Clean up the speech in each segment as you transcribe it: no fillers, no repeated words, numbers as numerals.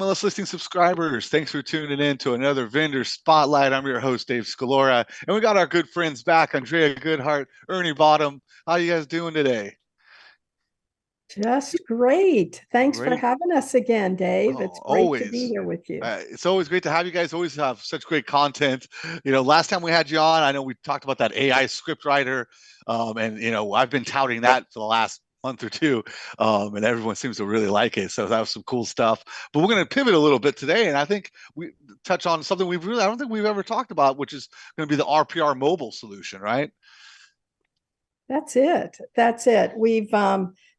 MLS listing subscribers. Thanks for tuning in to another Vendor Spotlight. I'm your host, Dave Scalora, and we got our good friends back, Andrea Goodhart, Ernie Bottom. How you guys doing today? Just great. Thanks for Great. having us again, Dave. Oh, It's great to be always. here with you. It's always great to have you guys. Always have such great content. Last time we had you on, I know we talked about that AI script writer, and I've been touting that for the last month or two, and everyone seems to really like it. So that was some cool stuff. But we're going to pivot a little bit today, and I think we touch on something I don't think we've ever talked about, which is going to be the RPR mobile solution, right? That's it. That's it.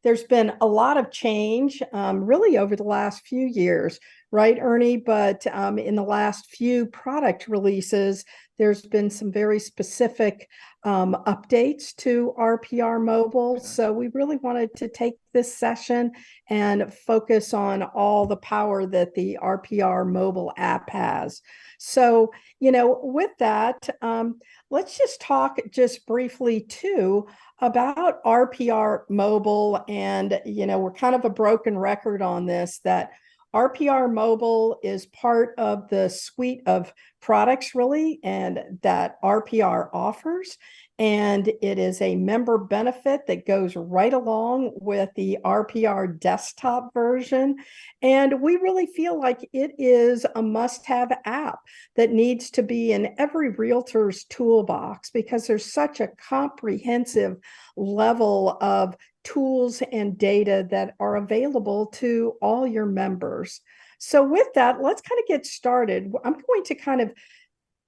There's been a lot of change, really over the last few years, right, Ernie? But in the last few product releases, there's been some very specific updates to RPR Mobile. Okay. So we really wanted to take this session and focus on all the power that the RPR Mobile app has. So, with that, let's just talk just briefly too about RPR Mobile. And, we're kind of a broken record on this, that RPR Mobile is part of the suite of products, really, and that RPR offers. And it is a member benefit that goes right along with the RPR desktop version. And we really feel like it is a must-have app that needs to be in every realtor's toolbox because there's such a comprehensive level of tools and data that are available to all your members. So with that, let's kind of get started. I'm going to kind of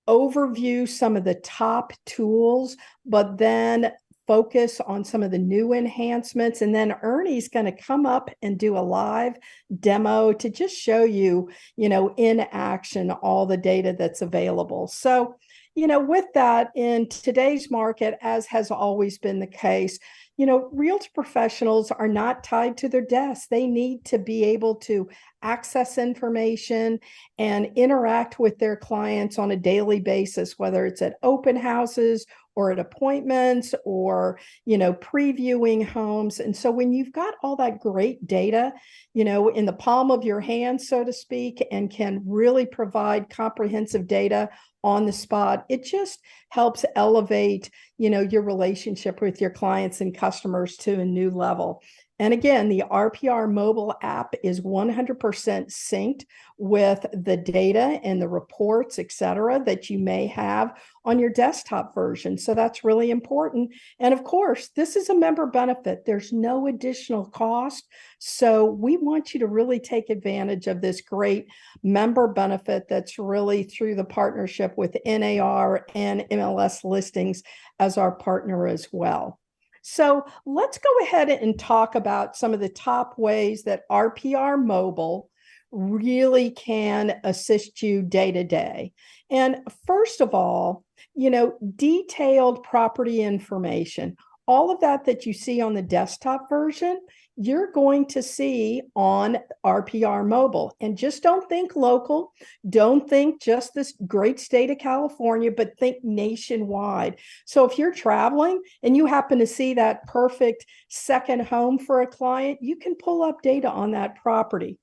overview some of the top tools, but then focus on some of the new enhancements. And then Ernie's going to come up and do a live demo to just show you, in action, all the data that's available. So, with that, in today's market, as has always been the case, realtor professionals are not tied to their desks. They need to be able to access information and interact with their clients on a daily basis, whether it's at open houses or at appointments or, previewing homes. And so when you've got all that great data, in the palm of your hand, so to speak, and can really provide comprehensive data on the spot, it just helps elevate, your relationship with your clients and customers to a new level. And again, the RPR mobile app is 100% synced with the data and the reports, et cetera, that you may have on your desktop version. So that's really important. And of course, this is a member benefit. There's no additional cost. So we want you to really take advantage of this great member benefit that's really through the partnership with NAR and MLS Listings as our partner as well. So let's go ahead and talk about some of the top ways that RPR Mobile really can assist you day to day. And first of all, detailed property information, all of that you see on the desktop version, you're going to see on RPR Mobile. And just don't think local. Don't think just this great state of California, but think nationwide. So if you're traveling and you happen to see that perfect second home for a client, you can pull up data on that property.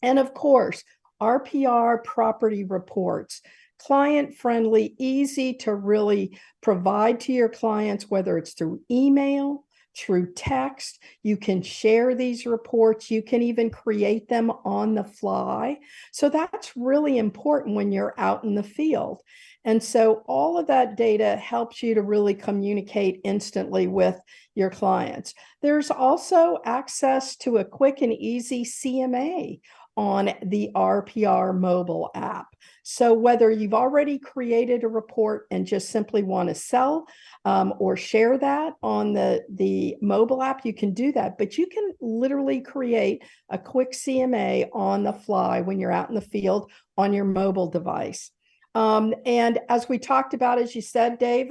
And of course, RPR property reports, client-friendly, easy to really provide to your clients, whether it's through email, through text. You can share these reports. You can even create them on the fly. So that's really important when you're out in the field. And so all of that data helps you to really communicate instantly with your clients. There's also access to a quick and easy CMA on the RPR mobile app. So whether you've already created a report and just simply want to sell or share that on the mobile app, you can do that. But you can literally create a quick CMA on the fly when you're out in the field on your mobile device. And as we talked about, as you said, Dave,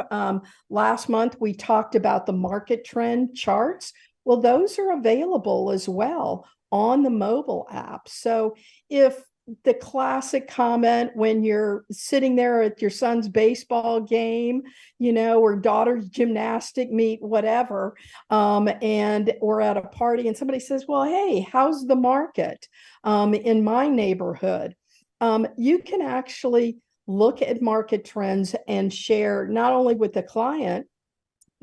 last month, we talked about the market trend charts. Well, those are available as well on the mobile app. So if the classic comment when you're sitting there at your son's baseball game, or daughter's gymnastic meet, whatever, and or at a party, and somebody says, "Well, hey, how's the market in my neighborhood?" You can actually look at market trends and share not only with the client,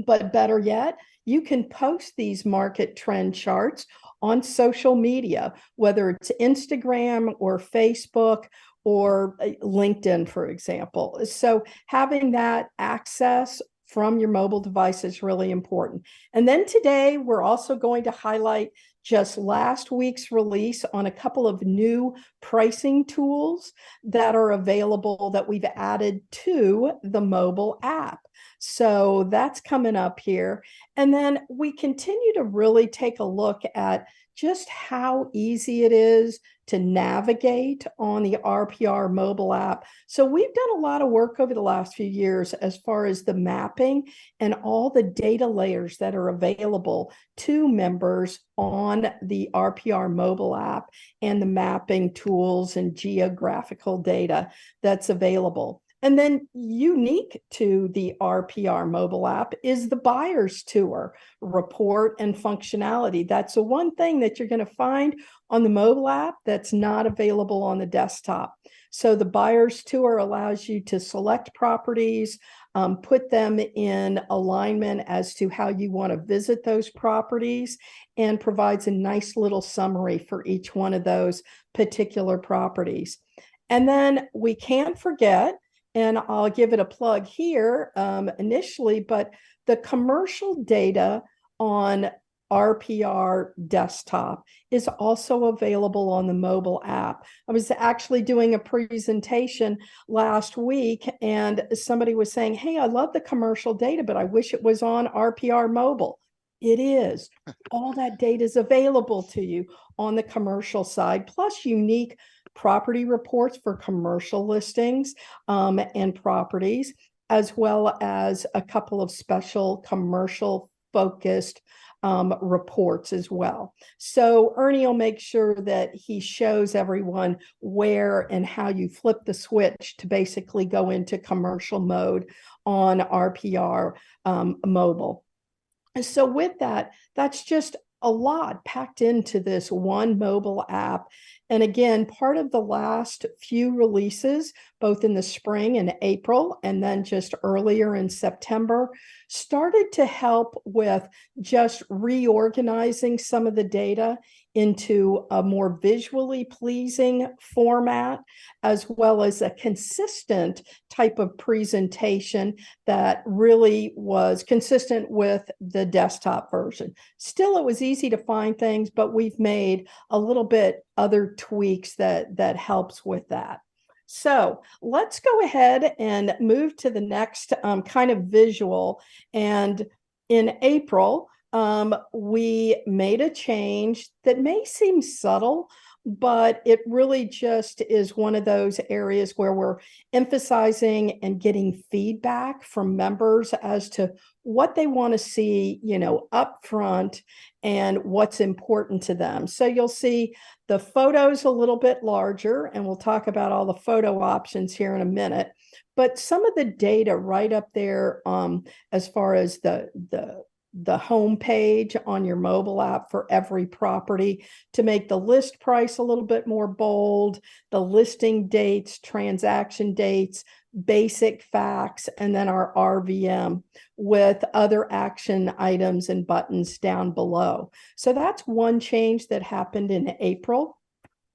but better yet, you can post these market trend charts on social media, whether it's Instagram or Facebook or LinkedIn, for example. So having that access from your mobile device is really important. And then today, we're also going to highlight just last week's release on a couple of new pricing tools that are available that we've added to the mobile app. So that's coming up here. And then we continue to really take a look at just how easy it is to navigate on the RPR mobile app. So we've done a lot of work over the last few years as far as the mapping and all the data layers that are available to members on the RPR mobile app and the mapping tools and geographical data that's available. And then unique to the RPR mobile app is the buyer's tour report and functionality. That's the one thing that you're going to find on the mobile app that's not available on the desktop. So the buyer's tour allows you to select properties, put them in alignment as to how you want to visit those properties, and provides a nice little summary for each one of those particular properties. And then we can't forget, and I'll give it a plug here initially, but the commercial data on RPR desktop is also available on the mobile app. I was actually doing a presentation last week and somebody was saying, "Hey, I love the commercial data, but I wish it was on RPR mobile." It is. All that data is available to you on the commercial side, plus unique property reports for commercial listings and properties, as well as a couple of special commercial focused reports as well. So Ernie will make sure that he shows everyone where and how you flip the switch to basically go into commercial mode on RPR mobile. So with that, that's just a lot packed into this one mobile app. And again, part of the last few releases, both in the spring and April, and then just earlier in September, started to help with just reorganizing some of the data into a more visually pleasing format, as well as a consistent type of presentation that really was consistent with the desktop version. Still, it was easy to find things, but we've made a little bit other tweaks that helps with that. So let's go ahead and move to the next kind of visual. And in April, we made a change that may seem subtle, but it really just is one of those areas where we're emphasizing and getting feedback from members as to what they want to see, up front and what's important to them. So you'll see the photos a little bit larger, and we'll talk about all the photo options here in a minute. But some of the data right up there, as far as the home page on your mobile app for every property, to make the list price a little bit more bold, the listing dates, transaction dates, basic facts, and then our RVM with other action items and buttons down below. So that's one change that happened in April.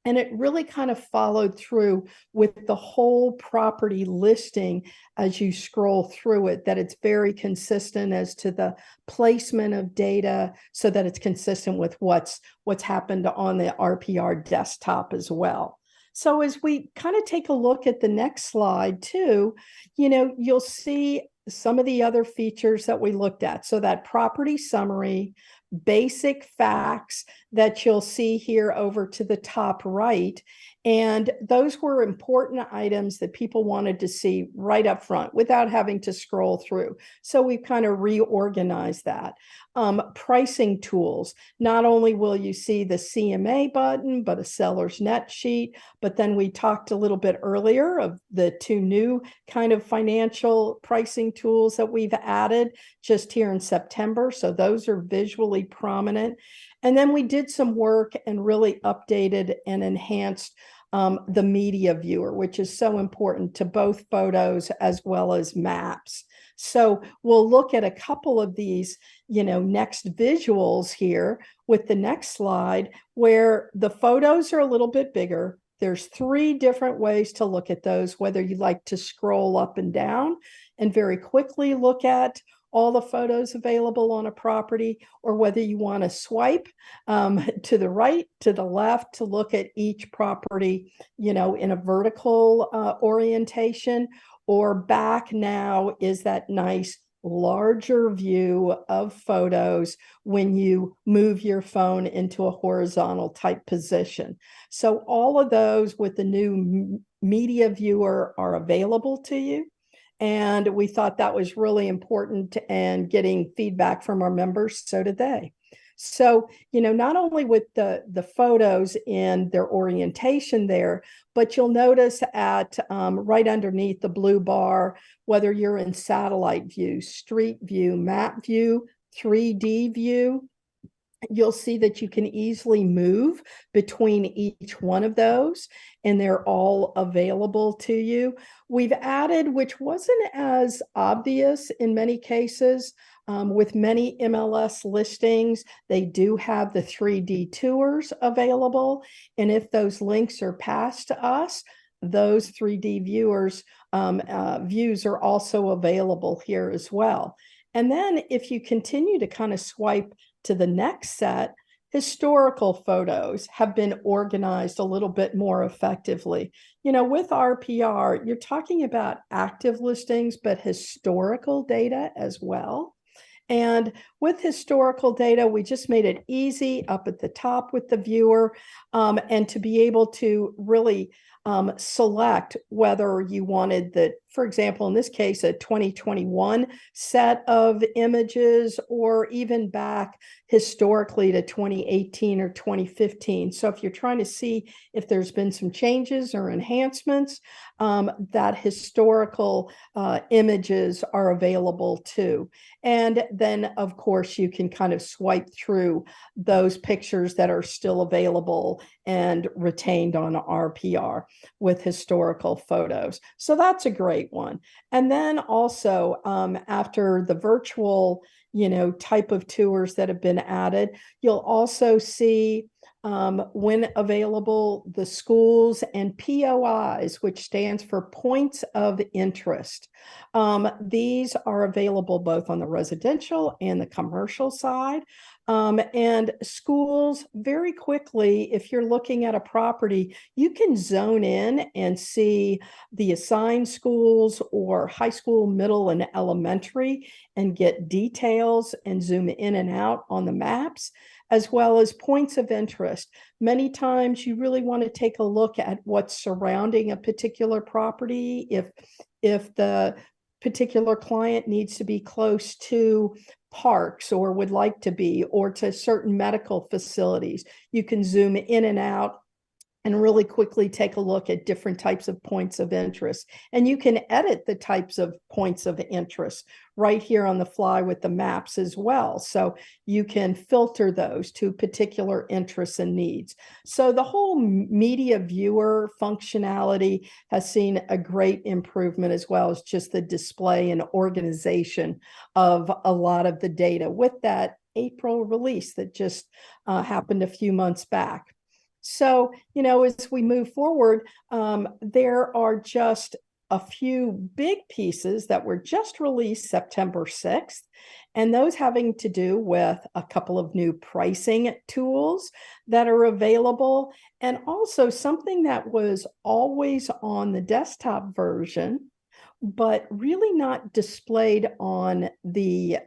And it really kind of followed through with the whole property listing as you scroll through it, that it's very consistent as to the placement of data so that it's consistent with what's happened on the RPR desktop as well. So as we kind of take a look at the next slide too, you'll see some of the other features that we looked at. So that property summary, basic facts that you'll see here over to the top right, And those were important items that people wanted to see right up front without having to scroll through. So we kind of reorganized that. Pricing tools. Not only will you see the CMA button, but a seller's net sheet. But then we talked a little bit earlier of the two new kind of financial pricing tools that we've added just here in September. So those are visually prominent. And then we did some work and really updated and enhanced the media viewer, which is so important to both photos as well as maps. So we'll look at a couple of these, next visuals here with the next slide, where the photos are a little bit bigger. There's 3 different ways to look at those, whether you like to scroll up and down and very quickly look at all the photos available on a property, or whether you want to swipe to the right, to the left to look at each property, in a vertical orientation, or back now is that nice larger view of photos when you move your phone into a horizontal type position. So all of those with the new media viewer are available to you. And we thought that was really important, and getting feedback from our members, so did they. So, not only with the photos and their orientation there, but you'll notice at right underneath the blue bar, whether you're in satellite view, street view, map view, 3D view, you'll see that you can easily move between each one of those, and they're all available to you. We've added, which wasn't as obvious in many cases, with many MLS listings, they do have the 3D tours available. And if those links are passed to us, those 3D views are also available here as well. And then if you continue to kind of swipe to the next set, historical photos have been organized a little bit more effectively. With RPR, you're talking about active listings, but historical data as well. And with historical data, we just made it easy up at the top with the viewer, and to be able to really select whether you wanted the, for example, in this case, a 2021 set of images, or even back historically to 2018 or 2015. So if you're trying to see if there's been some changes or enhancements, that historical images are available too. And then, of course, you can kind of swipe through those pictures that are still available and retained on RPR with historical photos. So that's a great one. And then also, after the virtual, type of tours that have been added, you'll also see, when available, the schools and POIs, which stands for points of interest. These are available both on the residential and the commercial side. And schools, very quickly, if you're looking at a property, you can zone in and see the assigned schools or high school, middle, and elementary, and get details and zoom in and out on the maps, as well as points of interest. Many times you really want to take a look at what's surrounding a particular property. If the particular client needs to be close to parks, or would like to be, or to certain medical facilities, you can zoom in and out and really quickly take a look at different types of points of interest. And you can edit the types of points of interest right here on the fly with the maps as well. So you can filter those to particular interests and needs. So the whole media viewer functionality has seen a great improvement, as well as just the display and organization of a lot of the data with that April release that just happened a few months back. So, as we move forward, there are just a few big pieces that were just released September 6th, and those having to do with a couple of new pricing tools that are available, and also something that was always on the desktop version, but really not displayed on the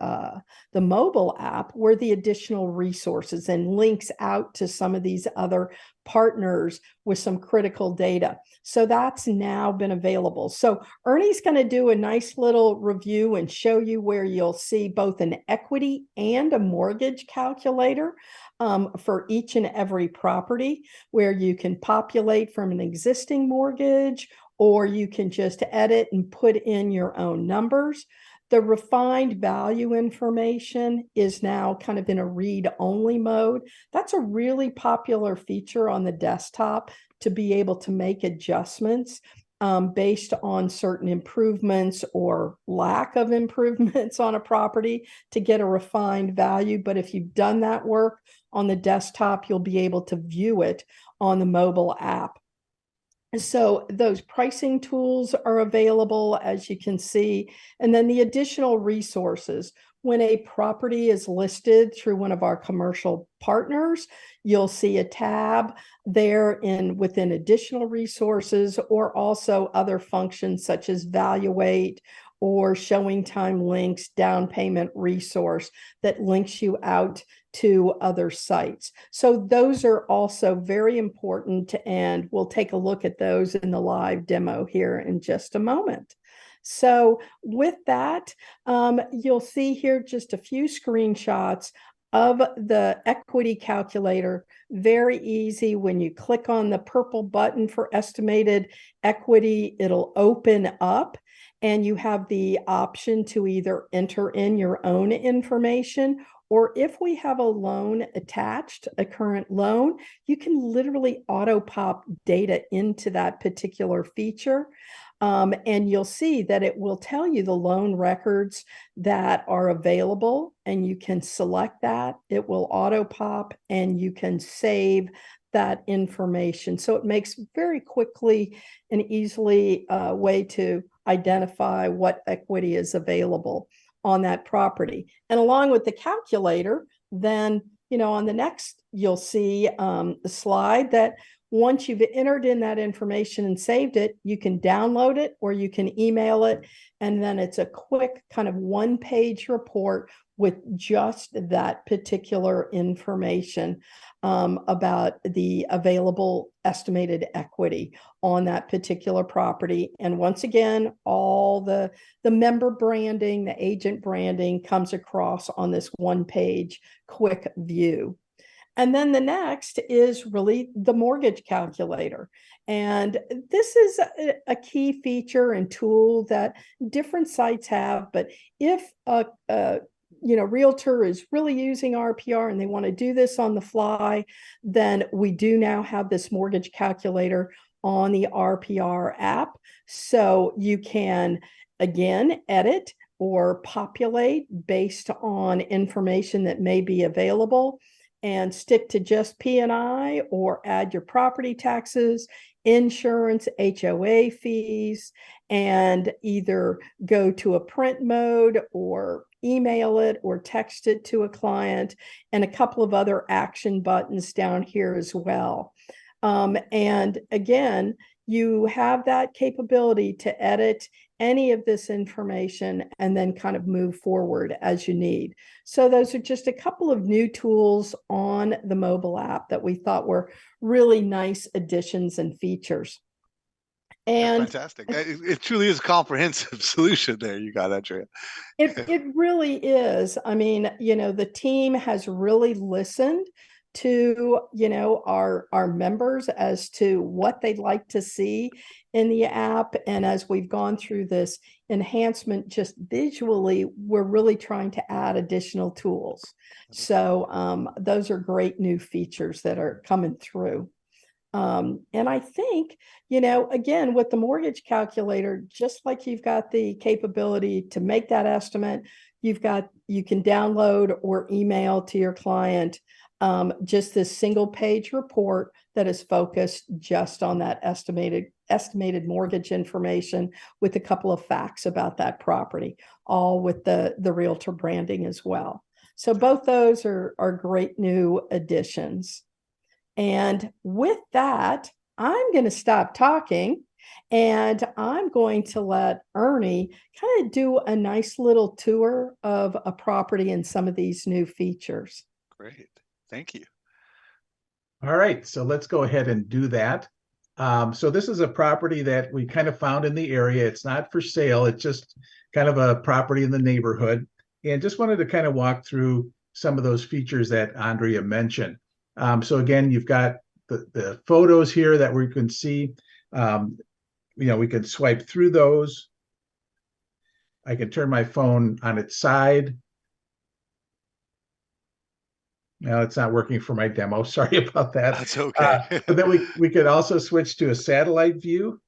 mobile app were the additional resources and links out to some of these other partners with some critical data. So that's now been available. So Ernie's going to do a nice little review and show you where you'll see both an equity and a mortgage calculator for each and every property, where you can populate from an existing mortgage, or you can just edit and put in your own numbers. The refined value information is now kind of in a read-only mode. That's a really popular feature on the desktop, to be able to make adjustments based on certain improvements or lack of improvements on a property to get a refined value. But if you've done that work on the desktop, you'll be able to view it on the mobile app. So those pricing tools are available, as you can see. And then the additional resources. When a property is listed through one of our commercial partners, you'll see a tab there within additional resources, or also other functions such as Valuate or showing time links, down payment resource that links you out to other sites. So those are also very important, and we'll take a look at those in the live demo here in just a moment. So with that, you'll see here just a few screenshots of the equity calculator. Very easy. When you click on the purple button for estimated equity, it'll open up, and you have the option to either enter in your own information, or if we have a loan attached, a current loan, you can literally auto pop data into that particular feature. And you'll see that it will tell you the loan records that are available, and you can select that. It will auto pop, and you can save that information. So it makes very quickly and easily a way to identify what equity is available on that property. And along with the calculator, then, on the next, you'll see the slide that once you've entered in that information and saved it, you can download it or you can email it. And then it's a quick kind of one-page report with just that particular information about the available estimated equity on that particular property. And once again, all the member branding, the agent branding comes across on this one-page quick view. And then the next is really the mortgage calculator. And this is a key feature and tool that different sites have. But if a realtor is really using RPR and they want to do this on the fly, then we do now have this mortgage calculator on the RPR app. So you can, again, edit or populate based on information that may be available, and stick to just P&I, or add your property taxes, insurance, HOA fees, and either go to a print mode or email it or text it to a client, and a couple of other action buttons down here as well. And again, you have that capability to edit any of this information and then kind of move forward as you need. So those are just a couple of new tools on the mobile app that we thought were really nice additions and features. And that's fantastic. It truly is a comprehensive solution there you got, Andrea. It really is. I mean, the team has really listened to our members as to what they'd like to see in the app. And as we've gone through this enhancement just visually, we're really trying to add additional tools. So those are great new features that are coming through. And I think, again, with the mortgage calculator, just like you've got the capability to make that estimate, you can download or email to your client just this single page report that is focused just on that estimated mortgage information, with a couple of facts about that property, all with the realtor branding as well. So both those are great new additions. And with that, I'm going to stop talking And I'm going to let Ernie kind of do a nice little tour of a property and some of these new features. Great. Thank you. All right, so let's go ahead and do that. So this is a property that we kind of found in the area. It's not for sale. It's just kind of a property in the neighborhood. And just wanted to kind of walk through some of those features that Andrea mentioned. So again, you've got the photos here that we can see. We can swipe through those. I can turn my phone on its side. No, it's not working for my demo. Sorry about that. That's okay. But then we could also switch to a satellite view.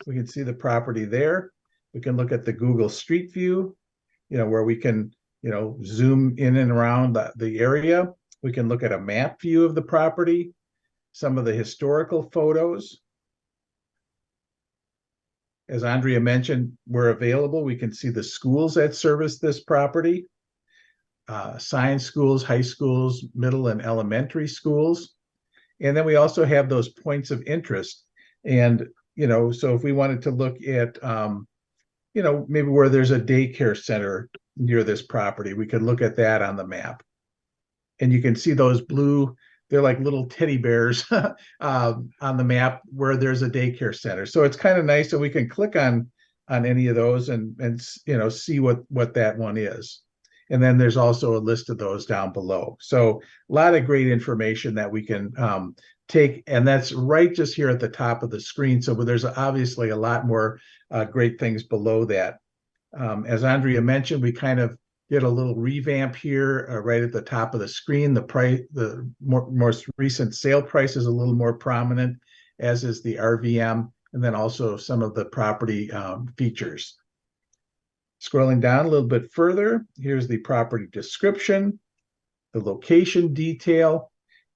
We can see the property there. We can look at the Google Street View, where we can, zoom in and around the area. We can look at a map view of the property, some of the historical photos. As Andrea mentioned, we're available. We can see the schools that service this property. Science schools, high schools, middle and elementary schools. And then we also have those points of interest. And, so if we wanted to look at, maybe where there's a daycare center near this property, we could look at that on the map. And you can see those blue, they're like little teddy bears on the map where there's a daycare center. So it's kind of nice that we can click on any of those and see what that one is. And then there's also a list of those down below. So a lot of great information that we can take, and that's right just here at the top of the screen. So there's obviously a lot more great things below that. As Andrea mentioned, we kind of did a little revamp here right at the top of the screen. The most recent sale price is a little more prominent, as is the RVM, and then also some of the property features. Scrolling down a little bit further, here's the property description, the location detail,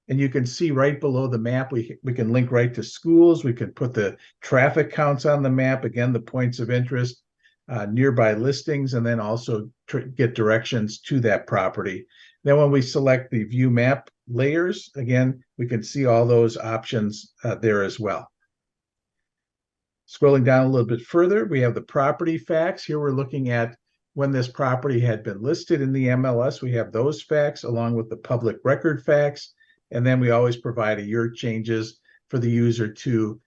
and you can see right below the map, we can link right to schools. We can put the traffic counts on the map, again, the points of interest, nearby listings, and then also get directions to that property. Then when we select the view map layers, again, we can see all those options there as well. Scrolling down a little bit further, we have the property facts. Here we're looking at when this property had been listed in the MLS. We have those facts along with the public record facts. And then we always provide a year changes for the user to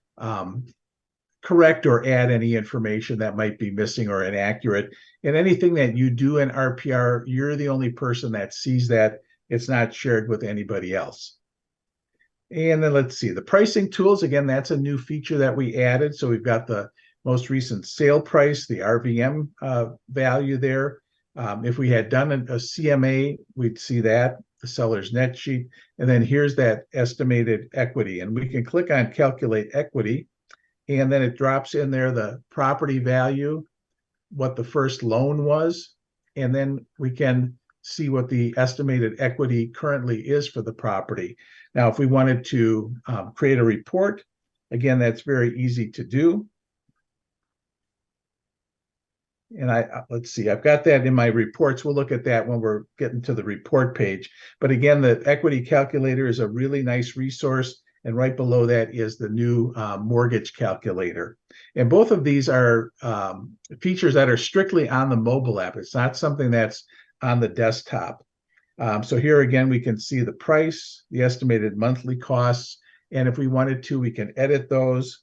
correct or add any information that might be missing or inaccurate. And anything that you do in RPR, you're the only person that sees that. It's not shared with anybody else. And then let's see, the pricing tools, again, that's a new feature that we added. So we've got the most recent sale price, the RVM value there. If we had done a CMA, we'd see that, the seller's net sheet. And then here's that estimated equity. And we can click on calculate equity. And then it drops in there the property value, what the first loan was. And then we can see what the estimated equity currently is for the property. Now, if we wanted to create a report, again, that's very easy to do. And let's see, I've got that in my reports. We'll look at that when we're getting to the report page. But again, the equity calculator is a really nice resource. And right below that is the new mortgage calculator. And both of these are features that are strictly on the mobile app. It's not something that's on the desktop. So here again, we can see the price, the estimated monthly costs. And if we wanted to, we can edit those.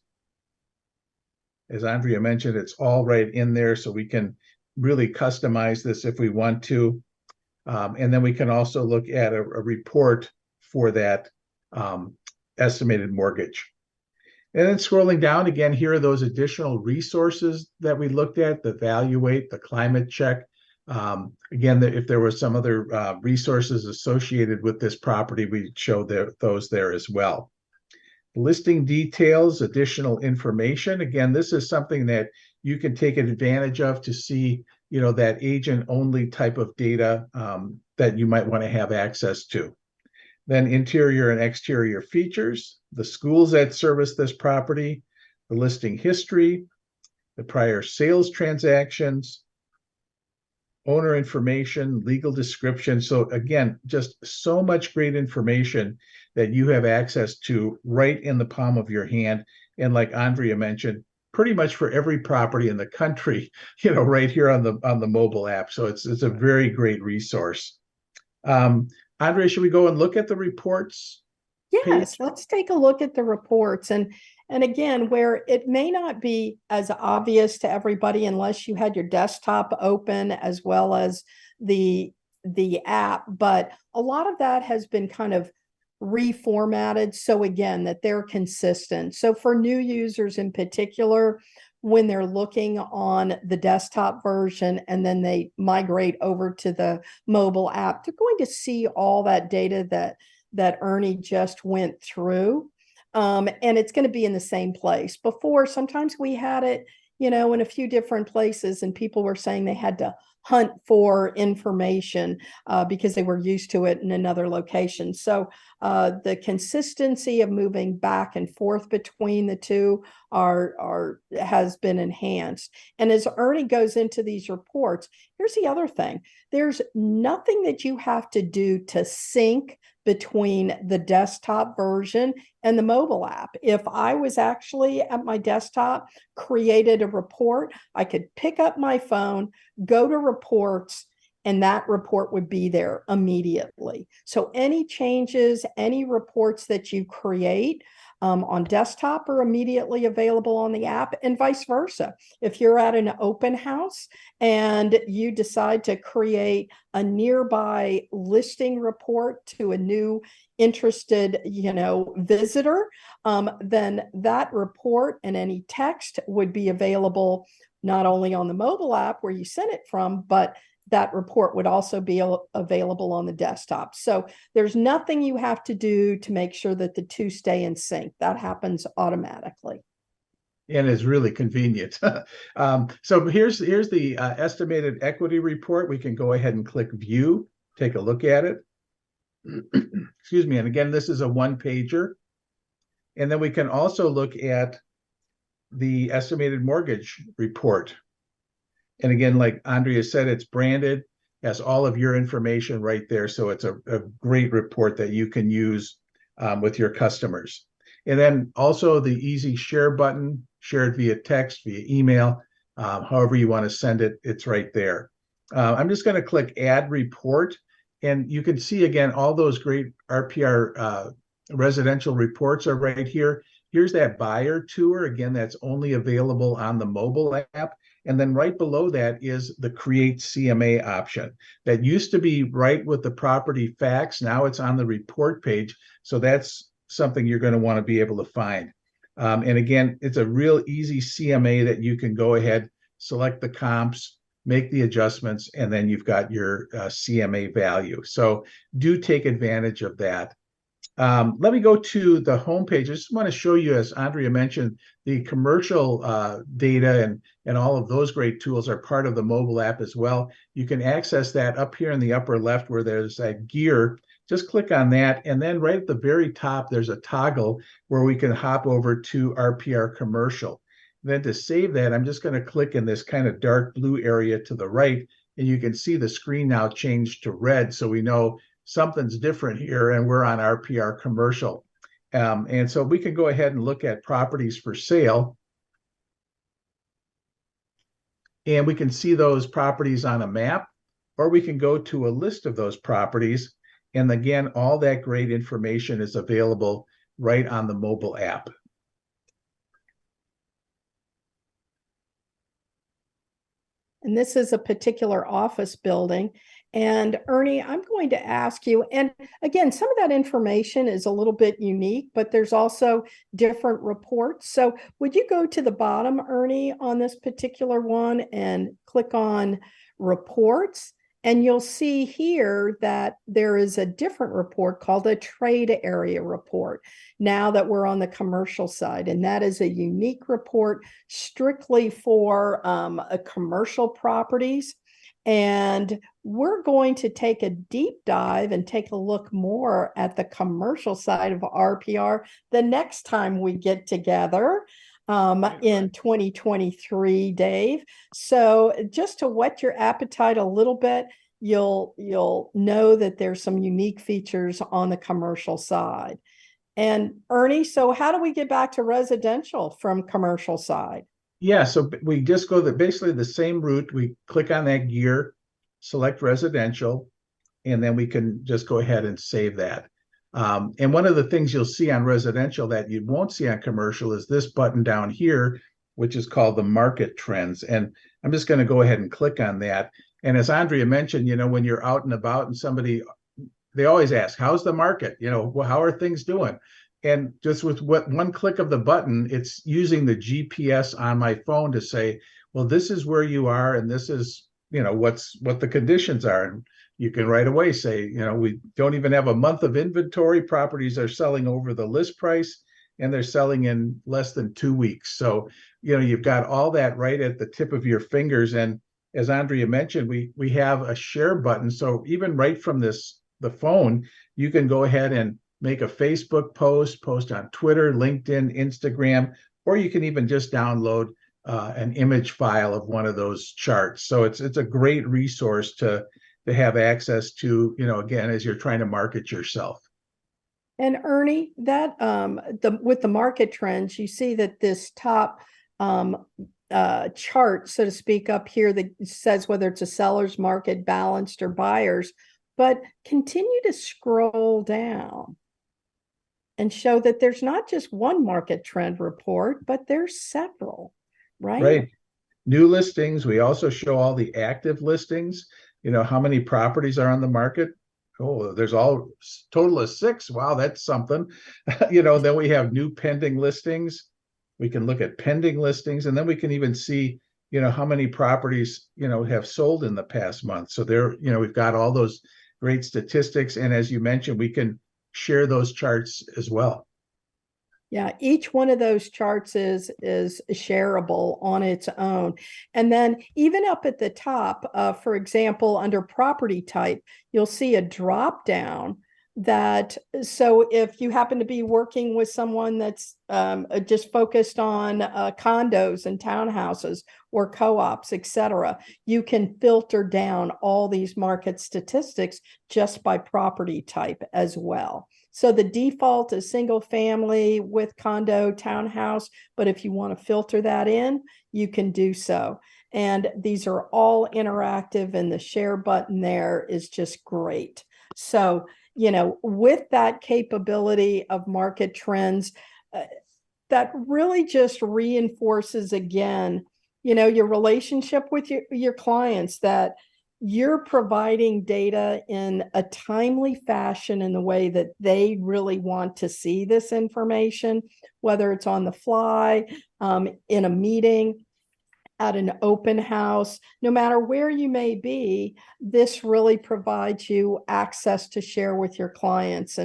As Andrea mentioned, it's all right in there. So we can really customize this if we want to. And then we can also look at a report for that estimated mortgage. And then scrolling down again, here are those additional resources that we looked at, the Valuate, the climate check. Again, if there were some other resources associated with this property, we show those there as well. Listing details, additional information. Again, this is something that you can take advantage of to see, that agent-only type of data that you might want to have access to. Then interior and exterior features, the schools that service this property, the listing history, the prior sales transactions, owner information, legal description. So again, just so much great information that you have access to right in the palm of your hand. And like Andrea mentioned, pretty much for every property in the country, right here on the mobile app. So it's a very great resource. Andrea, should we go and look at the reports? Yes, let's take a look at the reports. And again, where it may not be as obvious to everybody unless you had your desktop open as well as the app, but a lot of that has been kind of reformatted. So again, that they're consistent. So for new users in particular, when they're looking on the desktop version and then they migrate over to the mobile app, they're going to see all that data that Ernie just went through. And it's going to be in the same place. Before, sometimes we had it, in a few different places, and people were saying they had to hunt for information because they were used to it in another location. So the consistency of moving back and forth between the two has been enhanced. And as Ernie goes into these reports, here's the other thing. There's nothing that you have to do to sync between the desktop version and the mobile app. If I was actually at my desktop, created a report, I could pick up my phone, go to reports, and that report would be there immediately. So any changes, any reports that you create on desktop are immediately available on the app, and vice versa. If you're at an open house and you decide to create a nearby listing report to a new interested, visitor, then that report and any text would be available not only on the mobile app where you sent it from, but that report would also be available on the desktop. So there's nothing you have to do to make sure that the two stay in sync. That happens automatically. And is really convenient. So here's the estimated equity report. We can go ahead and click view, take a look at it. Excuse me. And again, this is a one-pager. And then we can also look at the estimated mortgage report. And again, like Andrea said, it's branded, has all of your information right there. So it's a great report that you can use with your customers. And then also the easy share button, share it via text, via email, however you want to send it, it's right there. I'm just going to click add report. And you can see again, all those great RPR residential reports are right here. Here's that buyer tour. Again, that's only available on the mobile app. And then right below that is the create CMA option. That used to be right with the property facts. Now it's on the report page. So that's something you're going to want to be able to find. And again, it's a real easy CMA that you can go ahead, select the comps, make the adjustments, and then you've got your CMA value. So do take advantage of that. Let me go to the homepage. I just want to show you, as Andrea mentioned, the commercial data and all of those great tools are part of the mobile app as well. You can access that up here in the upper left where there's that gear. Just click on that. And then right at the very top, there's a toggle where we can hop over to RPR commercial. Then to save that, I'm just going to click in this kind of dark blue area to the right. And you can see the screen now changed to red. So we know something's different here, and we're on RPR commercial. And so we can go ahead and look at properties for sale. And we can see those properties on a map, or we can go to a list of those properties. And again, all that great information is available right on the mobile app. And this is a particular office building. And Ernie, I'm going to ask you, and again, some of that information is a little bit unique, but there's also different reports. So would you go to the bottom, Ernie, on this particular one and click on reports? And you'll see here that there is a different report called a trade area report now that we're on the commercial side. And that is a unique report strictly for commercial properties. And we're going to take a deep dive and take a look more at the commercial side of RPR the next time we get together in 2023, Dave. So just to whet your appetite a little bit, you'll know that there's some unique features on the commercial side. And Ernie, so how do we get back to residential from commercial side? Yeah, so we just go basically the same route. We click on that gear, select residential, and then we can just go ahead and save that. And one of the things you'll see on residential that you won't see on commercial is this button down here, which is called the market trends. And I'm just going to go ahead and click on that. And as Andrea mentioned, when you're out and about and they always ask, how's the market? How are things doing? And just with one click of the button, it's using the GPS on my phone to say, well, this is where you are, and this is, what the conditions are. And you can right away say, we don't even have a month of inventory. Properties are selling over the list price, and they're selling in less than 2 weeks. So, you've got all that right at the tip of your fingers. And as Andrea mentioned, we have a share button. So even right from the phone, you can go ahead and make a Facebook post on Twitter, LinkedIn, Instagram, or you can even just download an image file of one of those charts. So it's a great resource to have access to, again, as you're trying to market yourself. And Ernie, that with the market trends, you see that this top chart, so to speak, up here that says whether it's a seller's market, balanced, or buyers, but continue to scroll down and show that there's not just one market trend report, but there's several, right? Right. New listings. We also show all the active listings, how many properties are on the market. Oh, there's all total of 6. Wow, that's something. Then we have new pending listings. We can look at pending listings, and then we can even see, how many properties, have sold in the past month. So there, we've got all those great statistics. And as you mentioned, we can share those charts as well. Yeah, each one of those charts is shareable on its own. And then even up at the top, for example, under property type, you'll see a drop down so if you happen to be working with someone that's just focused on condos and townhouses or co-ops, etc., you can filter down all these market statistics just by property type as well. So the default is single family with condo, townhouse, but if you want to filter that in, you can do so. And these are all interactive, and the share button there is just great. So, with that capability of market trends, that really just reinforces again, your relationship with your clients, that you're providing data in a timely fashion in the way that they really want to see this information, whether it's on the fly, in a meeting, at an open house, no matter where you may be. This really provides you access to share with your clients.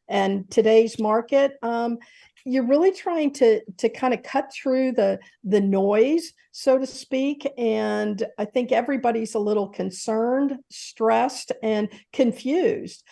And today's market, you're really trying to kind of cut through the noise, so to speak. And I think everybody's a little concerned, stressed, and confused.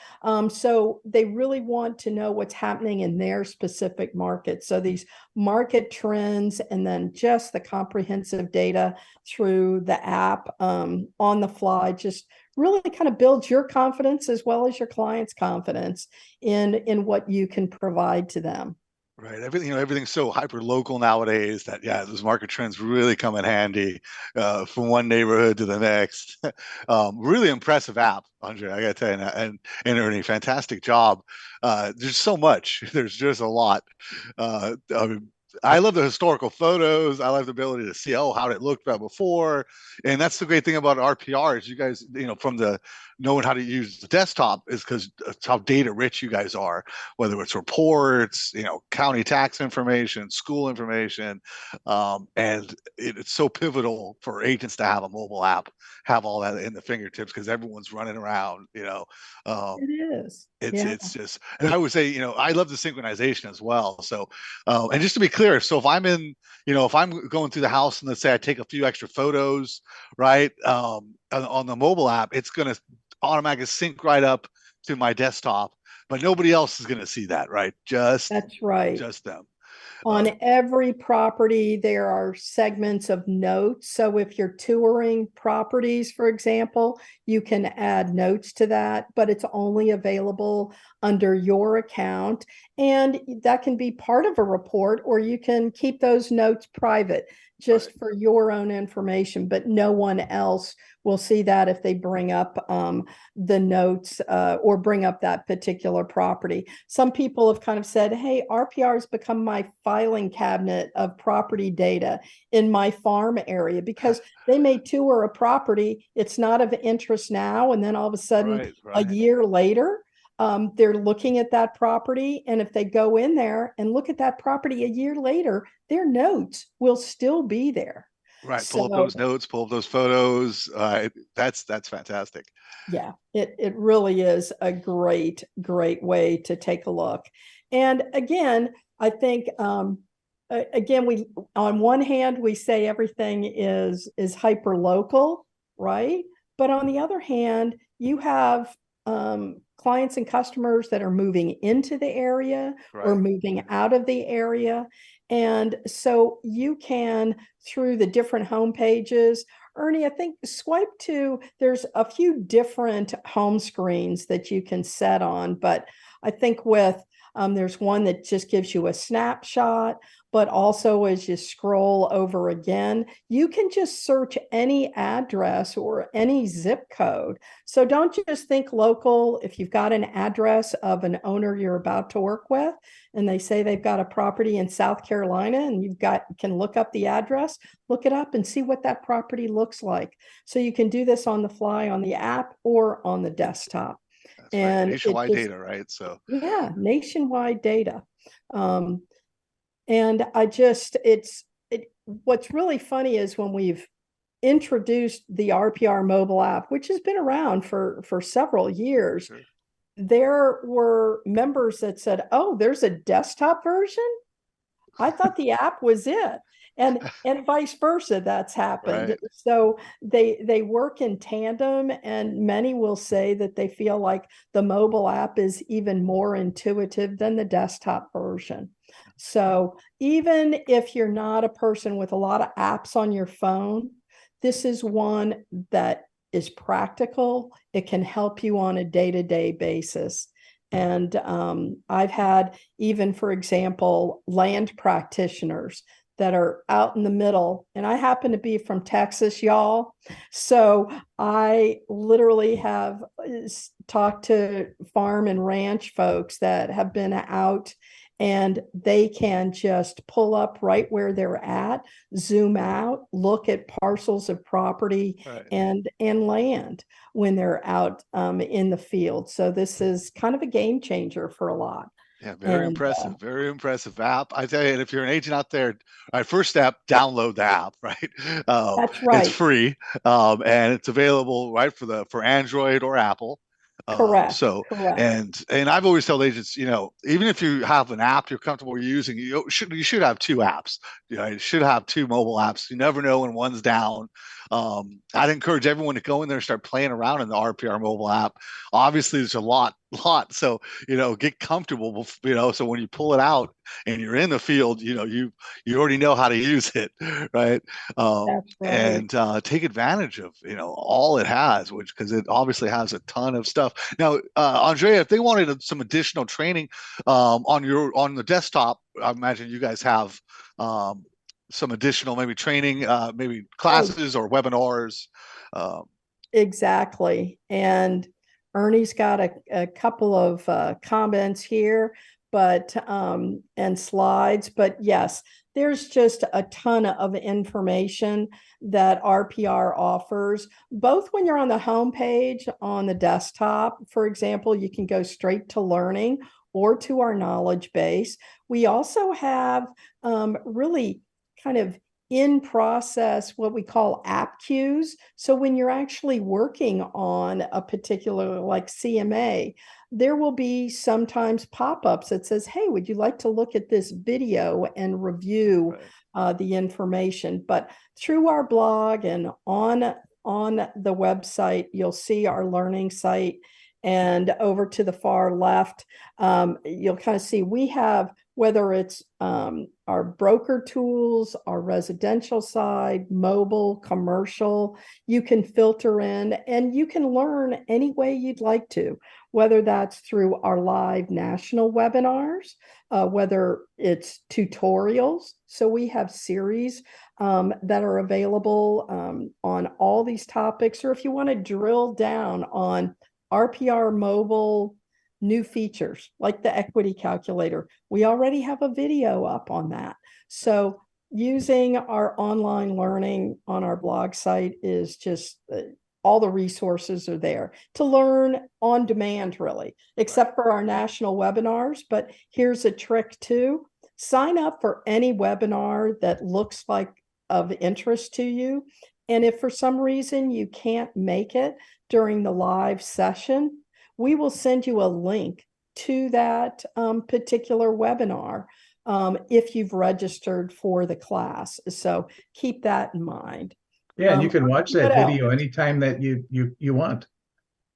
So they really want to know what's happening in their specific market. So these market trends, and then just the comprehensive data through the app on the fly, just really kind of builds your confidence as well as your client's confidence in what you can provide to them. Right. Everything's so hyper local nowadays that, those market trends really come in handy from one neighborhood to the next. Really impressive app, Andrea, I got to tell you, and Ernie, fantastic job. There's so much. There's just a lot. I love the historical photos. I love the ability to see, how it looked before. And that's the great thing about RPR is you guys, from the knowing how to use the desktop is because it's how data rich you guys are, whether it's reports, county tax information, school information. And it's so pivotal for agents to have a mobile app, have all that in the fingertips because everyone's running around, It is. It's just, and I would say, I love the synchronization as well. So, and just to be clear, so if I'm if I'm going through the house and let's say I take a few extra photos, right, on the mobile app, it's going to automatically sync right up to my desktop, but nobody else is going to see that, right? That's right. Just them. On every property, there are segments of notes. So if you're touring properties, for example, you can add notes to that, but it's only available under your account. And that can be part of a report, or you can keep those notes private just Right. for your own information, but no one else will see that if they bring up the notes or bring up that particular property. Some people have kind of said, hey, RPR has become my filing cabinet of property data in my farm area, because they may tour a property, it's not of interest now, and then all of a sudden, Right, a right. year later, they're looking at that property. And if they go in there and look at that property a year later, their notes will still be there. Right. Pull up So those notes, pull up those photos. That's fantastic. yeah, it really is a great, great way to take a look. And again, I think again, we on one hand we say everything is hyper local, right? But on the other hand, you have clients and customers that are moving into the area or Right. moving out of the area. And so you can, through the different home pages, Ernie, I think swipe to, there's a few different home screens that you can set on, but I think with, there's one that just gives you a snapshot, but also as you scroll over again, you can just search any address or any zip code. So don't just think local. If you've got an address of an owner you're about to work with, and they say they've got a property in South Carolina, and can look up the address, look it up and see what that property looks like. So you can do this on the fly on the app or on the desktop. That's right. And it Nationwide just, data, right? So yeah, nationwide data. Um, and what's really funny is when we've introduced the RPR mobile app, which has been around for several years, sure. there were members that said, oh, there's a desktop version? I thought the app was it. And vice versa, that's happened. Right. So they work in tandem, and many will say that they feel like the mobile app is even more intuitive than the desktop version. So even if you're not a person with a lot of apps on your phone, this is one that is practical. It can help you on a day-to-day basis. And I've had, even for example, land practitioners that are out in the middle. And I happen to be from Texas, y'all. So I literally have talked to farm and ranch folks that have been out, and they can just pull up right where they're at, zoom out, look at parcels of property Right. and land when they're out in the field. So this is kind of a game changer for a lot. Yeah, very And impressive. Very impressive app. I tell you, and if you're an agent out there, my first step, download the app, right? that's It's right. free, and it's available right for Android or Apple. Correct. So Correct. and I've always told agents, even if you have an app you're comfortable using, you should have two apps. You should have two mobile apps. You never know when one's down. I'd encourage everyone to go in there and start playing around in the RPR mobile app. Obviously, there's a lot. So get comfortable. So when you pull it out and you're in the field, you already know how to use it, right? That's right. And take advantage of all it has, which because it obviously has a ton of stuff. Now, Andrea, if they wanted some additional training on the desktop, I imagine you guys have some additional maybe training, maybe Oh, classes or webinars. Um, exactly. And Ernie's got a couple of comments here, but and slides. But yes, there's just a ton of information that RPR offers, both when you're on the home page on the desktop. For example, you can go straight to learning or to our knowledge base. We also have really kind of in process what we call app queues. So when you're actually working on a particular, like CMA, there will be sometimes pop-ups that says, hey, would you like to look at this video and review right. the information? But through our blog and on the website, you'll see our learning site. And over to the far left, you'll kind of see we have whether it's our broker tools, our residential side, mobile, commercial. You can filter in and you can learn any way you'd like to, whether that's through our live national webinars, whether it's tutorials. So we have series that are available on all these topics, or if you want to drill down on RPR Mobile new features like the equity calculator, we already have a video up on that. So using our online learning on our blog site is just all the resources are there to learn on demand, really, except for our national webinars. But here's a trick too. Sign up for any webinar that looks like of interest to you. And if for some reason you can't make it during the live session, we will send you a link to that particular webinar if you've registered for the class. So keep that in mind. Yeah, and you can watch that what video else? anytime that you want.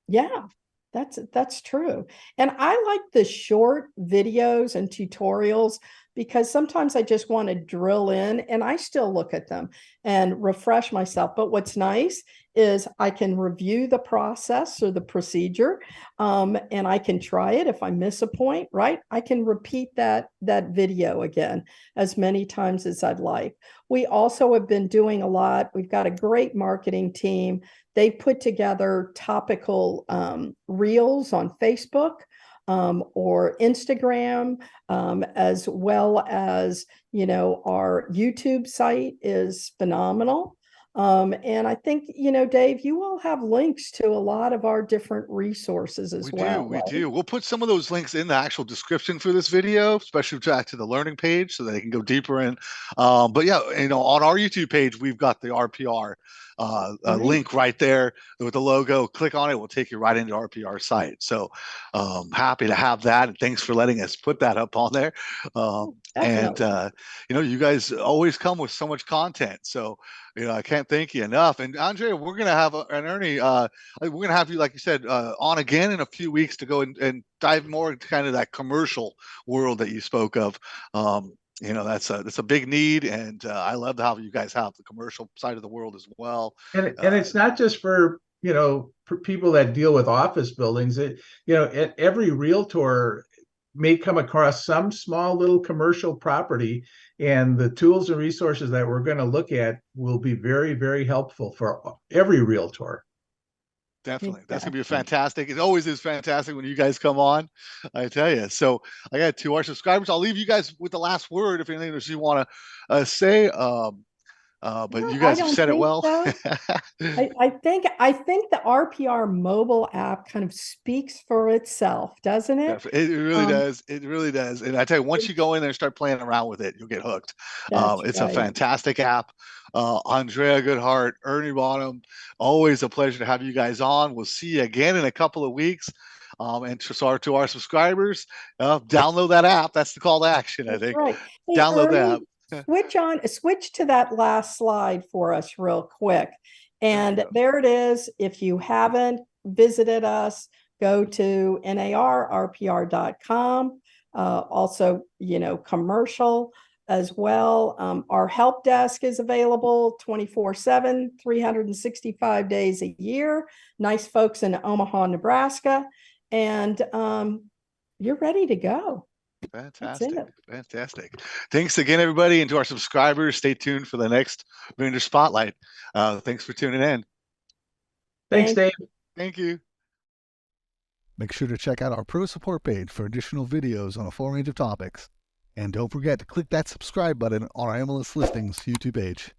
Yeah, that's true. And I like the short videos and tutorials because sometimes I just want to drill in and I still look at them and refresh myself. But what's nice is I can review the process or the procedure, and I can try it if I miss a point, right? I can repeat that video again as many times as I'd like. We also have been doing a lot. We've got a great marketing team. They put together topical reels on Facebook or Instagram, as well as, our YouTube site is phenomenal. And I think, Dave, you all have links to a lot of our different resources as well. We do. We'll put some of those links in the actual description for this video, especially back to the learning page so they can go deeper in. But yeah, on our YouTube page, we've got the RPR link right there with the logo. Click on it, we'll take you right into RPR site. So happy to have that. And thanks for letting us put that up on there. And you guys always come with so much content. So I can't thank you enough. And Andrea, we're gonna have an Ernie. We're gonna have you, like you said, on again in a few weeks to go and dive more into kind of that commercial world that you spoke of. That's a big need, and I love how you guys have the commercial side of the world as well. And it's not just for for people that deal with office buildings. Every realtor may come across some small little commercial property, and the tools and resources that we're going to look at will be very, very helpful for every realtor. Definitely. That's going to be fantastic. It always is fantastic when you guys come on, I tell you. So I got to our subscribers. I'll leave you guys with the last word if anything that you want to say. But you guys have said it well. So. I think the RPR mobile app kind of speaks for itself, doesn't it? It really does. It really does. And I tell you, once you go in there and start playing around with it, you'll get hooked. It's a fantastic app. Andrea Goodhart, Ernie Bottom, always a pleasure to have you guys on. We'll see you again in a couple of weeks. And to our subscribers, download that app. That's the call to action, I think. Right. Hey, download Ernie, the app. Switch to that last slide for us real quick. And there it is. If you haven't visited us, go to narrpr.com. Also, commercial as well. Our help desk is available 24/7, 365 days a year. Nice folks in Omaha, Nebraska. And you're ready to go. Fantastic. Thanks again, everybody. And to our subscribers, stay tuned for the next Vendor Spotlight. Thanks for tuning in. Thanks, Dave. Thank you. Make sure to check out our Pro Support page for additional videos on a full range of topics. And don't forget to click that subscribe button on our MLS Listings YouTube page.